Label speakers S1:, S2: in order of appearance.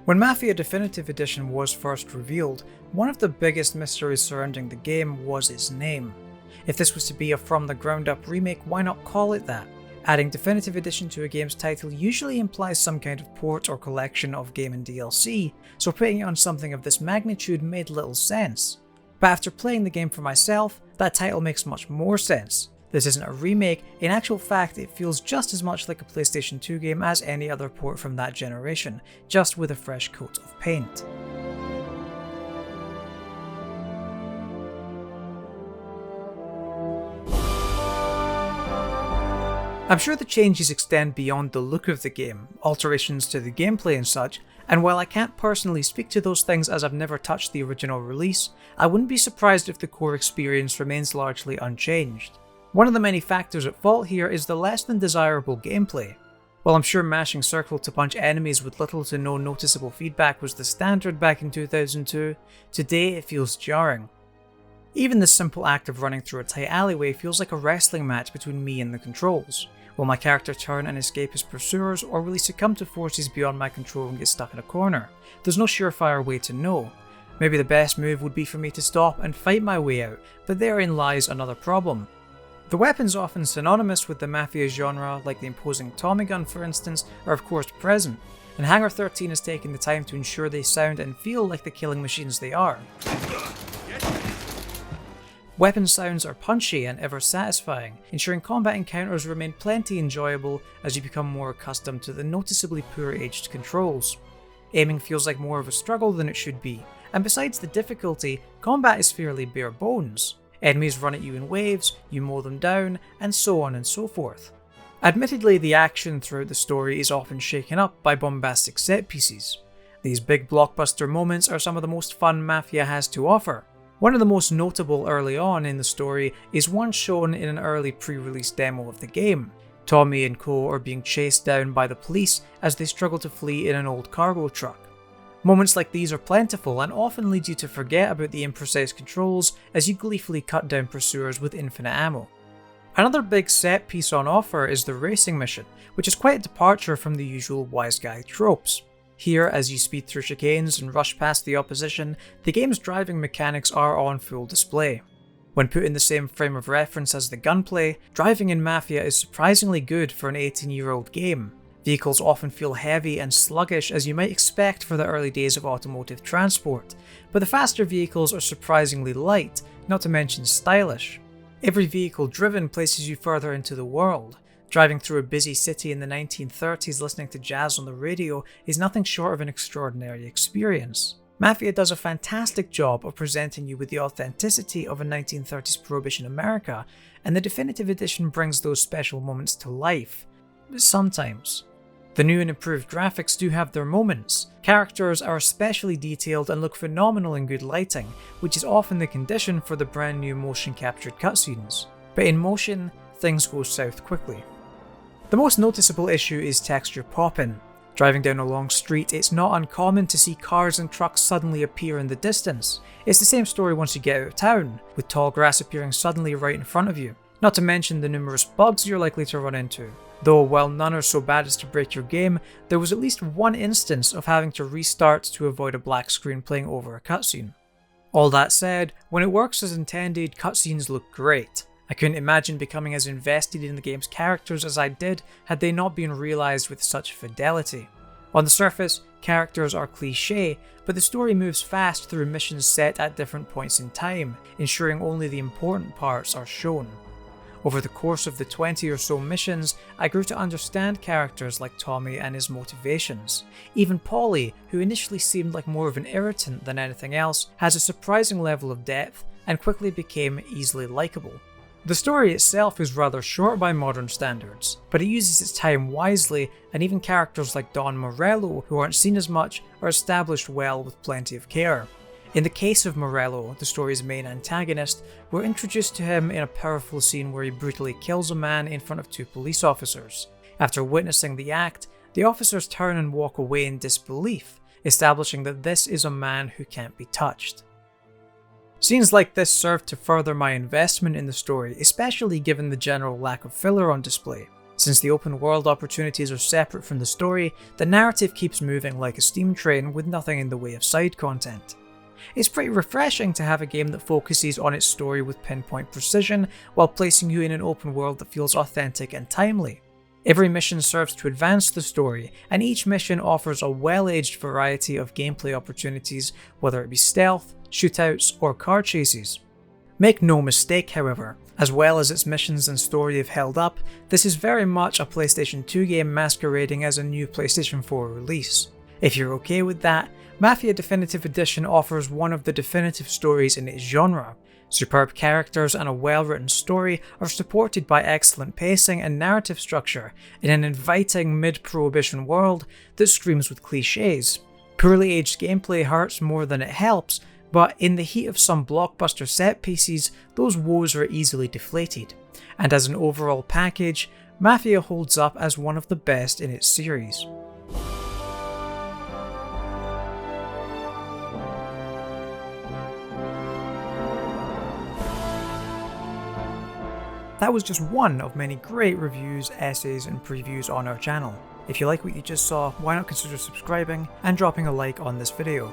S1: When Mafia Definitive Edition was first revealed, one of the biggest mysteries surrounding the game was its name. If this was to be a from the ground up remake, why not call it that? Adding Definitive Edition to a game's title usually implies some kind of port or collection of game and DLC, so putting it on something of this magnitude made little sense. But after playing the game for myself, that title makes much more sense. This isn't a remake, in actual fact it feels just as much like a PlayStation 2 game as any other port from that generation, just with a fresh coat of paint. I'm sure the changes extend beyond the look of the game, alterations to the gameplay and such, and while I can't personally speak to those things as I've never touched the original release, I wouldn't be surprised if the core experience remains largely unchanged. One of the many factors at fault here is the less than desirable gameplay. While I'm sure mashing circle to punch enemies with little to no noticeable feedback was the standard back in 2002, today it feels jarring. Even the simple act of running through a tight alleyway feels like a wrestling match between me and the controls. Will my character turn and escape his pursuers, or will he succumb to forces beyond my control and get stuck in a corner? There's no surefire way to know. Maybe the best move would be for me to stop and fight my way out, but therein lies another problem. The weapons often synonymous with the Mafia genre, like the imposing Tommy gun for instance, are of course present, and Hangar 13 has taken the time to ensure they sound and feel like the killing machines they are. Weapon sounds are punchy and ever satisfying, ensuring combat encounters remain plenty enjoyable as you become more accustomed to the noticeably poor aged controls. Aiming feels like more of a struggle than it should be, and besides the difficulty, combat is fairly bare bones. Enemies run at you in waves, you mow them down, and so on and so forth. Admittedly, the action throughout the story is often shaken up by bombastic set pieces. These big blockbuster moments are some of the most fun Mafia has to offer. One of the most notable early on in the story is one shown in an early pre-release demo of the game. Tommy and co are being chased down by the police as they struggle to flee in an old cargo truck. Moments like these are plentiful and often lead you to forget about the imprecise controls as you gleefully cut down pursuers with infinite ammo. Another big set piece on offer is the racing mission, which is quite a departure from the usual wise guy tropes. Here, as you speed through chicanes and rush past the opposition, the game's driving mechanics are on full display. When put in the same frame of reference as the gunplay, driving in Mafia is surprisingly good for an 18-year-old game. Vehicles often feel heavy and sluggish as you might expect for the early days of automotive transport, but the faster vehicles are surprisingly light, not to mention stylish. Every vehicle driven places you further into the world. Driving through a busy city in the 1930s listening to jazz on the radio is nothing short of an extraordinary experience. Mafia does a fantastic job of presenting you with the authenticity of a 1930s Prohibition America, and the Definitive Edition brings those special moments to life. Sometimes. The new and improved graphics do have their moments. Characters are especially detailed and look phenomenal in good lighting, which is often the condition for the brand new motion captured cutscenes. But in motion, things go south quickly. The most noticeable issue is texture popping. Driving down a long street, it's not uncommon to see cars and trucks suddenly appear in the distance. It's the same story once you get out of town, with tall grass appearing suddenly right in front of you. Not to mention the numerous bugs you're likely to run into. Though while none are so bad as to break your game, there was at least one instance of having to restart to avoid a black screen playing over a cutscene. All that said, when it works as intended, cutscenes look great. I couldn't imagine becoming as invested in the game's characters as I did had they not been realised with such fidelity. On the surface, characters are cliché, but the story moves fast through missions set at different points in time, ensuring only the important parts are shown. Over the course of the 20 or so missions, I grew to understand characters like Tommy and his motivations. Even Polly, who initially seemed like more of an irritant than anything else, has a surprising level of depth and quickly became easily likeable. The story itself is rather short by modern standards, but it uses its time wisely, and even characters like Don Morello, who aren't seen as much, are established well with plenty of care. In the case of Morello, the story's main antagonist, we're introduced to him in a powerful scene where he brutally kills a man in front of two police officers. After witnessing the act, the officers turn and walk away in disbelief, establishing that this is a man who can't be touched. Scenes like this serve to further my investment in the story, especially given the general lack of filler on display. Since the open world opportunities are separate from the story, the narrative keeps moving like a steam train with nothing in the way of side content. It's pretty refreshing to have a game that focuses on its story with pinpoint precision while placing you in an open world that feels authentic and timely. Every mission serves to advance the story, and each mission offers a well-aged variety of gameplay opportunities, whether it be stealth, shootouts, or car chases. Make no mistake, however, as well as its missions and story have held up, this is very much a PlayStation 2 game masquerading as a new PlayStation 4 release. If you're okay with that, Mafia Definitive Edition offers one of the definitive stories in its genre. Superb characters and a well-written story are supported by excellent pacing and narrative structure in an inviting mid-prohibition world that screams with cliches. Poorly aged gameplay hurts more than it helps, but in the heat of some blockbuster set pieces, those woes are easily deflated. And as an overall package, Mafia holds up as one of the best in its series. That was just one of many great reviews, essays, and previews on our channel. If you like what you just saw, why not consider subscribing and dropping a like on this video.